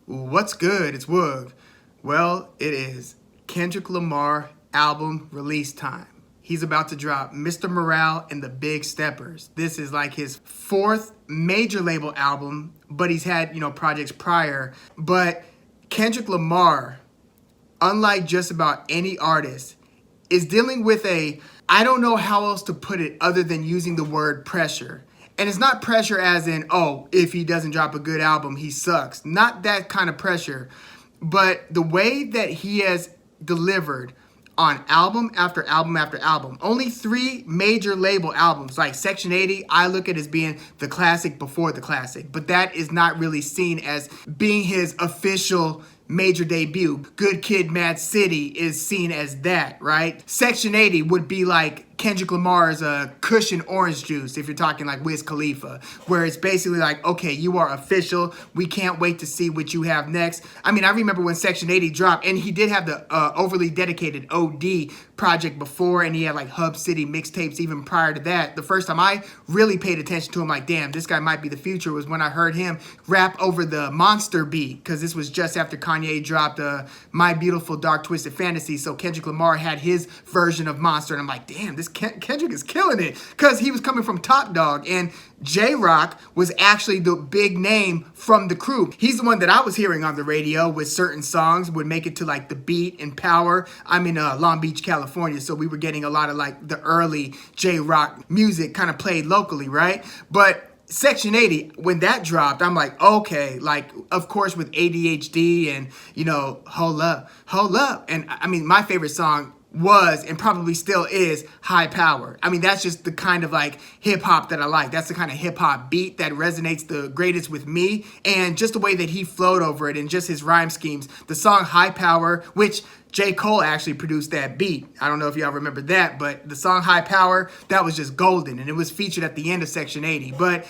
What's good? It's Woog. Well, it is Kendrick Lamar album release time. He's about to drop Mr. Morale and the Big Steppers. This is like his fourth major label album, but he's had, projects prior. But Kendrick Lamar, unlike just about any artist, is dealing with I don't know how else to put it other than using the word pressure. And it's not pressure as in, oh, if he doesn't drop a good album, he sucks. Not that kind of pressure. But the way that he has delivered on album after album after album. Only 3 major label albums, like Section 80, I look at as being the classic before the classic. But that is not really seen as being his official major debut. Good Kid, Mad City is seen as that, right? Section 80 would be like Kendrick Lamar's Cushion Orange Juice, if you're talking like Wiz Khalifa, where it's basically like, okay, you are official. We can't wait to see what you have next. I mean, I remember when Section 80 dropped, and he did have the overly dedicated OD project before, and he had like Hub City mixtapes even prior to that. The first time I really paid attention to him, like, damn, this guy might be the future, was when I heard him rap over the Monster beat, because this was just after Kanye dropped My Beautiful Dark Twisted Fantasy. So Kendrick Lamar had his version of Monster, and I'm like, damn, this Kendrick is killing it, because he was coming from Top Dog, and J-Rock was actually the big name from the crew. He's the one that I was hearing on the radio with certain songs would make it to like The Beat and Power. I'm in Long Beach, California, so we were getting a lot of like the early J-Rock music kind of played locally, right? But Section 80, when that dropped, I'm like, okay, like, of course, with ADHD and, hold up. And I mean, my favorite song was and probably still is High Power. I mean, that's just the kind of like hip hop that I like. That's the kind of hip hop beat that resonates the greatest with me, and just the way that he flowed over it and just his rhyme schemes. The song High Power, which J. Cole actually produced that beat. I don't know if y'all remember that, but the song High Power, that was just golden, and it was featured at the end of Section 80. But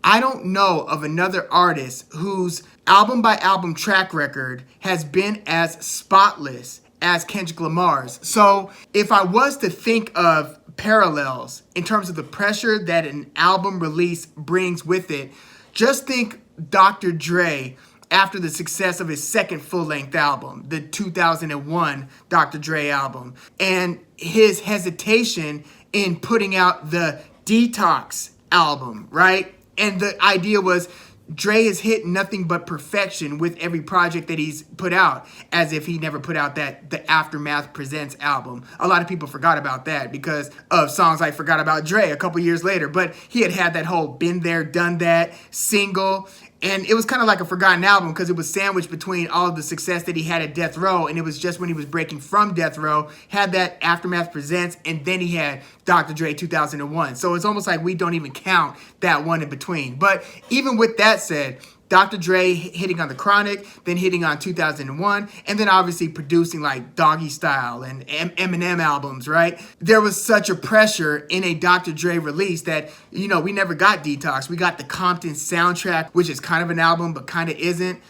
I don't know of another artist whose album by album track record has been as spotless as Kendrick Lamar's. So if I was to think of parallels in terms of the pressure that an album release brings with it, just think Dr. Dre after the success of his second full-length album, the 2001 Dr. Dre album, and his hesitation in putting out the Detox album, right? And the idea was Dre has hit nothing but perfection with every project that he's put out, as if he never put out the Aftermath Presents album. A lot of people forgot about that because of songs like Forgot About Dre a couple years later, but he had that whole Been There, Done That single, and it was kind of like a forgotten album because it was sandwiched between all of the success that he had at Death Row, and it was just when he was breaking from Death Row, had that Aftermath Presents, and then he had Dr. Dre 2001. So it's almost like we don't even count that one in between. But even with that said, Dr. Dre hitting on The Chronic, then hitting on 2001, and then obviously producing like Doggy Style and Eminem albums, right? There was such a pressure in a Dr. Dre release that, we never got Detox. We got the Compton soundtrack, which is kind of an album, but kind of isn't.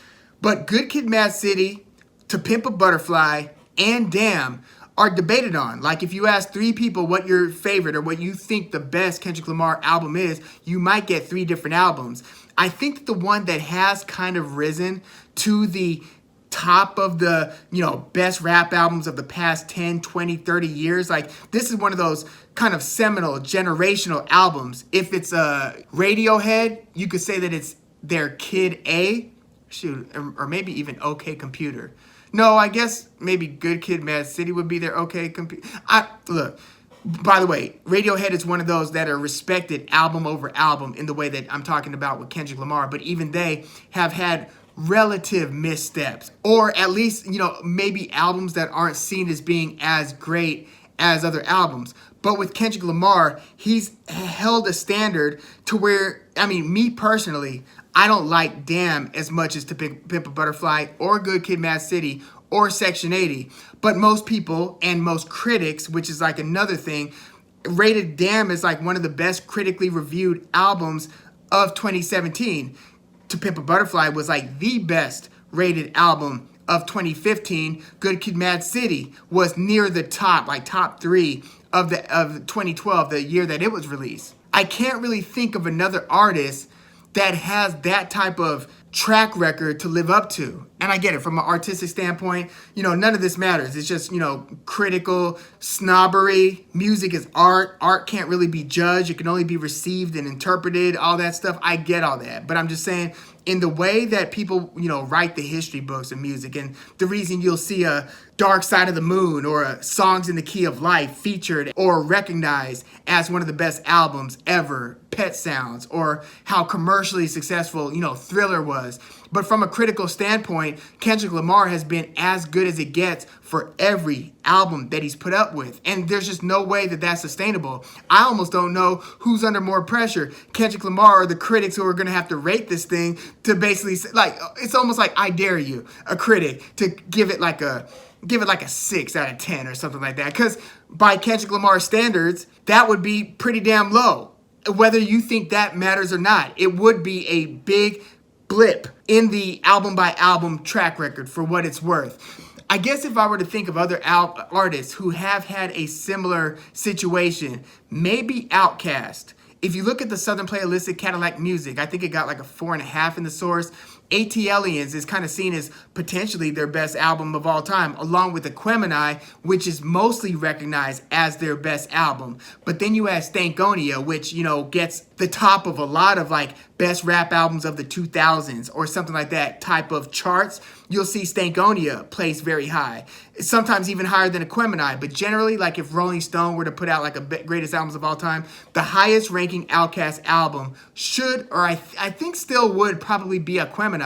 But Good Kid, Mad City, To Pimp a Butterfly, and Damn are debated on. Like, if you ask 3 people what your favorite or what you think the best Kendrick Lamar album is, you might get 3 different albums. I think that the one that has kind of risen to the top of the, best rap albums of the past 10, 20, 30 years, like, this is one of those kind of seminal, generational albums. If it's a Radiohead, you could say that it's their Kid A, or maybe even OK Computer. No, I guess maybe Good Kid, Mad City would be their OK Computer. Look, by the way, Radiohead is one of those that are respected album over album in the way that I'm talking about with Kendrick Lamar, but even they have had relative missteps, or at least, maybe albums that aren't seen as being as great as other albums. But with Kendrick Lamar, he's held a standard to where, me personally, I don't like Damn as much as To Pimp a Butterfly or Good Kid, Mad City or Section 80. But most people and most critics, which is like another thing, rated Damn as like one of the best critically reviewed albums of 2017. To Pimp a Butterfly was like the best rated album of 2015. Good Kid, Mad City was near the top, like top 3 of 2012, the year that it was released. I can't really think of another artist that has that type of track record to live up to. And I get it from an artistic standpoint, none of this matters. It's just, critical snobbery. Music is art. Art can't really be judged. It can only be received and interpreted, all that stuff. I get all that. But I'm just saying, in the way that people, write the history books of music, and the reason you'll see a Dark Side of the Moon or a Songs in the Key of Life featured or recognized as one of the best albums ever, Pet Sounds, or how commercially successful, Thriller was. But from a critical standpoint, Kendrick Lamar has been as good as it gets for every album that he's put up with. And there's just no way that that's sustainable. I almost don't know who's under more pressure, Kendrick Lamar or the critics who are going to have to rate this thing to basically, like, it's almost like I dare you, a critic, to give it like a 6 out of 10 or something like that. Because by Kendrick Lamar's standards, that would be pretty damn low. Whether you think that matters or not, it would be a big blip in the album by album track record for what it's worth. I guess if I were to think of other artists who have had a similar situation, maybe Outkast. If you look at the Southern Playalistic Cadillac Music, I think it got like a 4.5 in the source. ATLians is kind of seen as potentially their best album of all time, along with Aquemini, which is mostly recognized as their best album. But then you have Stankonia, which, gets the top of a lot of like best rap albums of the 2000s or something like that type of charts. You'll see Stankonia placed very high, sometimes even higher than Aquemini. But generally, like if Rolling Stone were to put out like a greatest albums of all time, the highest ranking Outkast album should, or I think still would probably be Aquemini.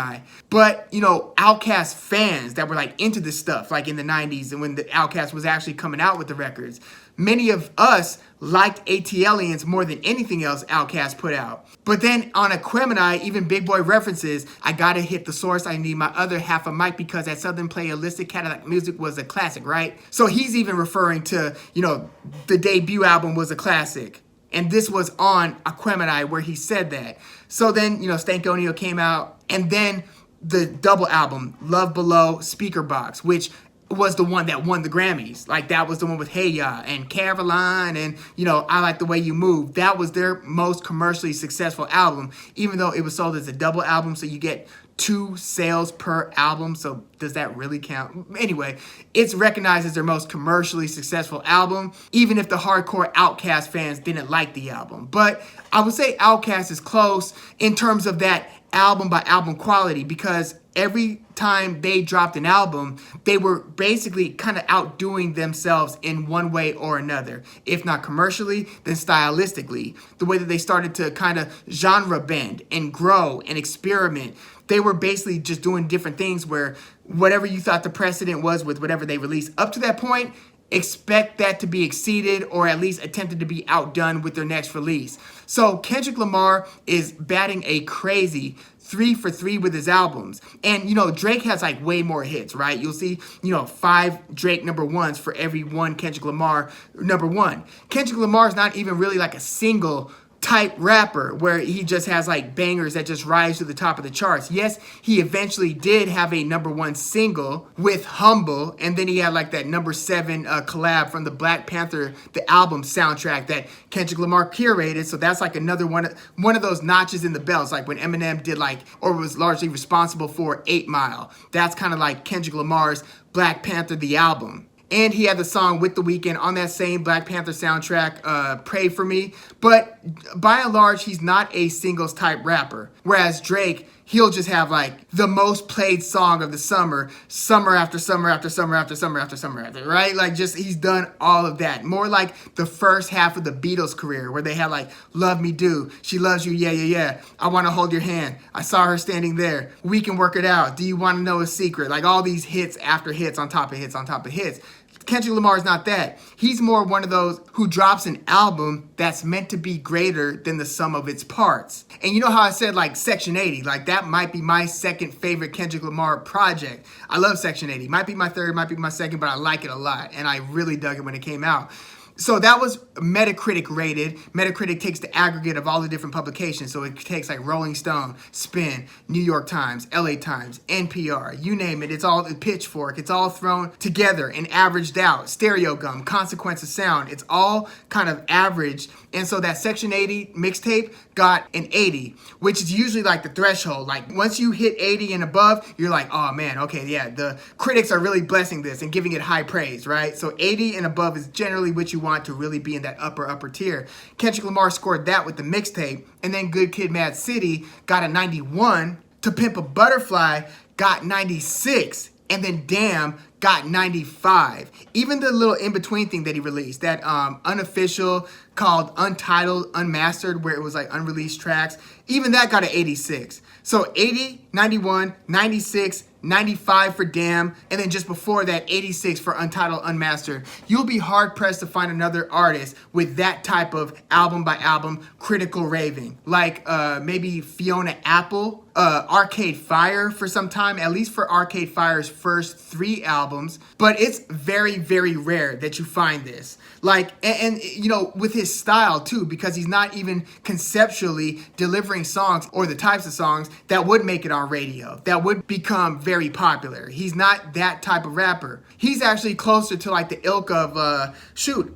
But, Outkast fans that were like into this stuff, like in the 90s and when the Outkast was actually coming out with the records, many of us liked ATLians more than anything else Outkast put out. But then on Aquemini, even Big Boy references, I gotta hit the source, I need my other half a mic because that Southern Playalistic Cadillac Music was a classic, right? So he's even referring to, the debut album was a classic. And this was on Aquemini where he said that. So then, Stankonia came out, and then the double album, Love Below Speaker Box, which was the one that won the Grammys. Like, that was the one with Hey Ya and Caroline and, I Like the Way You Move. That was their most commercially successful album, even though it was sold as a double album, so you get 2 sales per album. So does that really count? Anyway, it's recognized as their most commercially successful album, even if the hardcore Outkast fans didn't like the album. But I would say Outkast is close in terms of that album by album quality, because every time they dropped an album, they were basically kind of outdoing themselves in one way or another. If not commercially, then stylistically. The way that they started to kind of genre bend and grow and experiment. They were basically just doing different things where whatever you thought the precedent was with whatever they released up to that point, expect that to be exceeded or at least attempted to be outdone with their next release. So Kendrick Lamar is batting a crazy 3 for 3 with his albums. And, Drake has like way more hits, right? You'll see, 5 Drake number ones for every one Kendrick Lamar number one. Kendrick Lamar is not even really like a single type rapper where he just has like bangers that just rise to the top of the charts. Yes, he eventually did have a number 1 single with Humble, and then he had like that number 7 collab from the Black Panther, the album soundtrack that Kendrick Lamar curated. So that's like another one of those notches in the belts, like when Eminem did like, or was largely responsible for 8 Mile. That's kind of like Kendrick Lamar's Black Panther, the album. And he had the song with The Weeknd on that same Black Panther soundtrack, Pray For Me. But by and large, he's not a singles type rapper. Whereas Drake, he'll just have like the most played song of the summer, summer after summer after summer after summer after summer after, right? Like just he's done all of that. More like the first half of the Beatles career where they had like Love Me Do, She Loves You, Yeah, Yeah, Yeah, I Want to Hold Your Hand, I Saw Her Standing There, We Can Work It Out, Do You Want to Know a Secret? Like all these hits after hits on top of hits on top of hits. Kendrick Lamar is not that. He's more one of those who drops an album that's meant to be greater than the sum of its parts. And you know how I said like Section 80, like that might be my second favorite Kendrick Lamar project. I love Section 80. Might be my third, might be my second, but I like it a lot. And I really dug it when it came out. So that was Metacritic rated. Metacritic takes the aggregate of all the different publications. So it takes like Rolling Stone, Spin, New York Times, LA Times, NPR, you name it. It's all the Pitchfork. It's all thrown together and averaged out. Stereo Gum, Consequence of Sound. It's all kind of averaged. And so that Section 80 mixtape got an 80, which is usually like the threshold. Like once you hit 80 and above, you're like, oh man, okay, yeah, the critics are really blessing this and giving it high praise, right? So 80 and above is generally what you want to really be in that upper tier. Kendrick Lamar scored that with the mixtape, and then Good Kid, Mad City got a 91. To Pimp a Butterfly got 96, and then Damn got 95. Even the little in-between thing that he released, that unofficial called Untitled, Unmastered, where it was like unreleased tracks, even that got an 86. So 80, 91, 96, 95 for Damn, and then just before that, 86 for Untitled Unmastered. You'll be hard-pressed to find another artist with that type of album-by-album critical raving. Like maybe Fiona Apple, Arcade Fire for some time, at least for Arcade Fire's first 3 albums. But it's very, very rare that you find this. Like, and you know, with his style too, because he's not even conceptually delivering songs or the types of songs that would make it on radio, that would become very popular. He's not that type of rapper. He's actually closer to like the ilk of,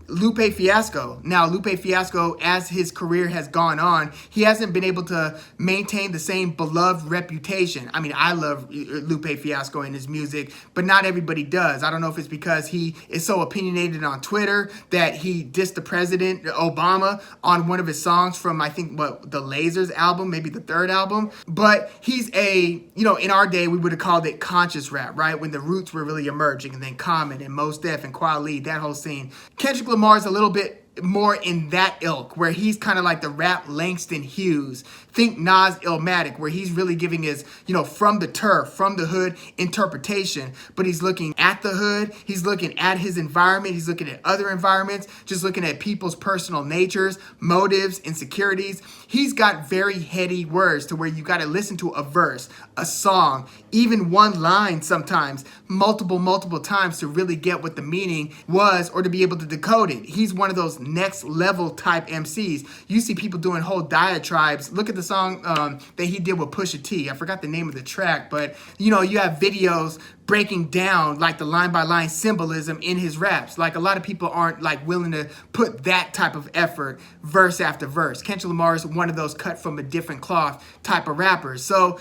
Lupe Fiasco. Now, Lupe Fiasco, as his career has gone on, he hasn't been able to maintain the same beloved reputation. I mean, I love Lupe Fiasco and his music, but not everybody does. I don't know if it's because he is so opinionated on Twitter that he dissed the president, Obama, on one of his songs from, I think, the Lasers album, maybe the 3rd album. But he's in our day, we would have called it conscious rap, right? When the roots were really emerging, and then Common and Mos Def and Kweli, that whole scene. Kendrick Lamar's a little bit more in that ilk, where he's kind of like the rap Langston Hughes. Think Nas Illmatic, where he's really giving his, from the turf, from the hood interpretation, but he's looking at the hood, he's looking at his environment, he's looking at other environments, just looking at people's personal natures, motives, insecurities. He's got very heady words to where you got to listen to a verse, a song, even one line sometimes, multiple times to really get what the meaning was or to be able to decode it. He's one of those next level type MCs. You see people doing whole diatribes. Look at the song that he did with Pusha T. I forgot the name of the track, but you have videos breaking down like the line by line symbolism in his raps. Like a lot of people aren't like willing to put that type of effort verse after verse. Kendrick Lamar is one of those cut from a different cloth type of rappers. So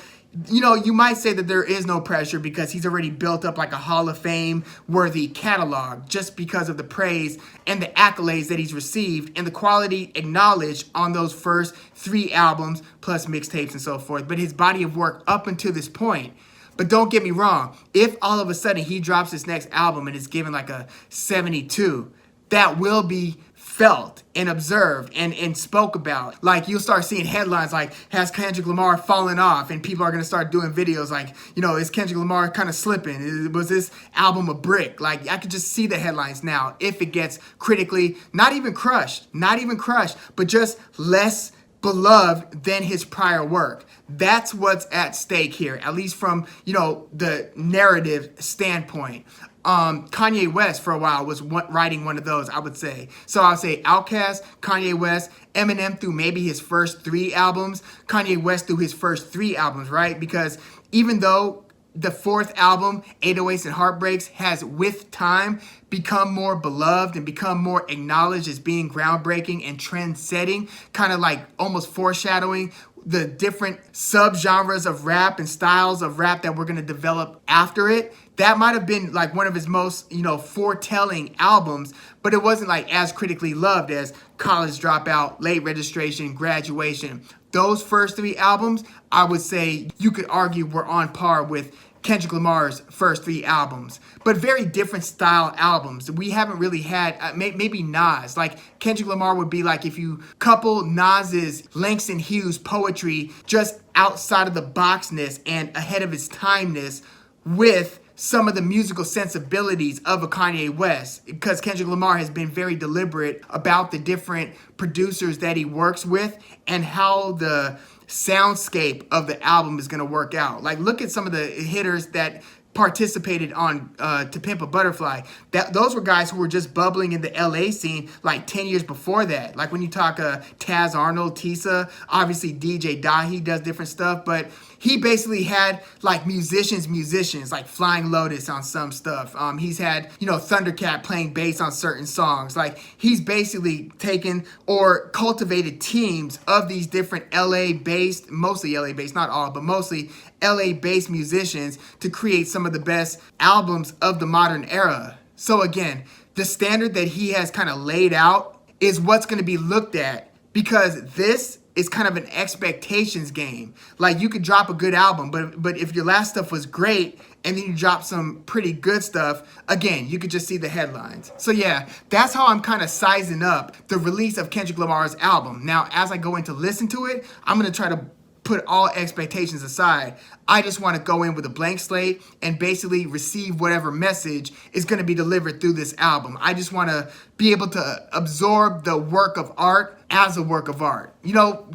you might say that there is no pressure because he's already built up like a Hall of Fame worthy catalog just because of the praise and the accolades that he's received and the quality acknowledged on those first 3 albums plus mixtapes and so forth. But his body of work up until this point. But don't get me wrong, if all of a sudden he drops his next album and it's given like a 72, that will be felt and observed and spoke about. Like you'll start seeing headlines like, has Kendrick Lamar fallen off? And people are going to start doing videos like, is Kendrick Lamar kind of slipping? Was this album a brick? Like I could just see the headlines now if it gets critically, not even crushed, but just less beloved than his prior work. That's what's at stake here, at least from, the narrative standpoint. Kanye West for a while was writing one of those, I would say. So I would say Outkast, Kanye West, Eminem through maybe his first 3 albums, Kanye West through his first 3 albums, right? Because even though the 4th album, 808s and Heartbreaks, has with time become more beloved and become more acknowledged as being groundbreaking and trend-setting, kind of like almost foreshadowing the different subgenres of rap and styles of rap that we're going to develop after it. That might have been like one of his most, foretelling albums, but it wasn't like as critically loved as College Dropout, Late Registration, Graduation. Those first 3 albums, I would say you could argue were on par with Kendrick Lamar's first 3 albums, but very different style albums. We haven't really had, maybe Nas. Like Kendrick Lamar would be like if you couple Nas's Langston Hughes poetry just outside of the boxness and ahead of its timeness with some of the musical sensibilities of a Kanye West, because Kendrick Lamar has been very deliberate about the different producers that he works with and how the soundscape of the album is going to work out. Like look at some of the hitters that participated on To Pimp a Butterfly. Those were guys who were just bubbling in the LA scene like 10 years before that. Like when you talk Taz Arnold, Tisa, obviously DJ Dahi does different stuff, but he basically had like musicians like Flying Lotus on some stuff. He's had, Thundercat playing bass on certain songs. Like he's basically taken or cultivated teams of these different LA-based, mostly LA-based, not all, but mostly LA-based musicians to create some of the best albums of the modern era. So again, the standard that he has kind of laid out is what's going to be looked at, because this is kind of an expectations game. Like you could drop a good album, but if your last stuff was great and then you drop some pretty good stuff, again, you could just see the headlines. So yeah, that's how I'm kind of sizing up the release of Kendrick Lamar's album. Now, as I go in to listen to it, I'm going to try to put all expectations aside. I just want to go in with a blank slate and basically receive whatever message is going to be delivered through this album. I just want to be able to absorb the work of art as a work of art.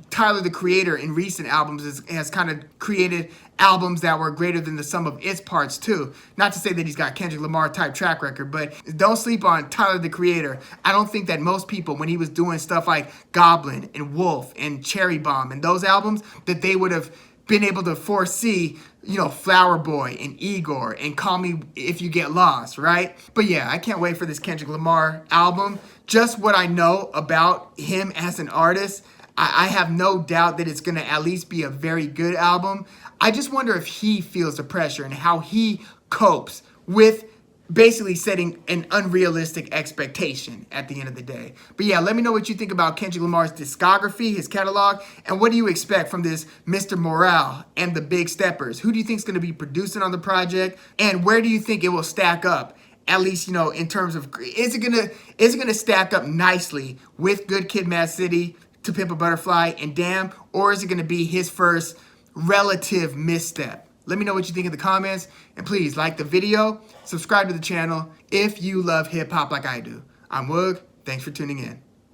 Tyler, the Creator, in recent albums has kind of created albums that were greater than the sum of its parts too. Not to say that he's got Kendrick Lamar type track record, but don't sleep on Tyler, the Creator. I don't think that most people, when he was doing stuff like Goblin and Wolf and Cherry Bomb and those albums, that they would have been able to foresee, Flower Boy and Igor and Call Me If You Get Lost, right? But yeah, I can't wait for this Kendrick Lamar album. Just what I know about him as an artist, I have no doubt that it's going to at least be a very good album. I just wonder if he feels the pressure and how he copes with basically setting an unrealistic expectation at the end of the day. But yeah, let me know what you think about Kendrick Lamar's discography, his catalog, and what do you expect from this Mr. Morale and the Big Steppers? Who do you think is going to be producing on the project, and where do you think it will stack up? At least, in terms of, is it gonna stack up nicely with Good Kid, Mad City, To Pimp a Butterfly, and Damn, or is it gonna be his first relative misstep? Let me know what you think in the comments, and please like the video, subscribe to the channel if you love hip hop like I do. I'm Woog. Thanks for tuning in.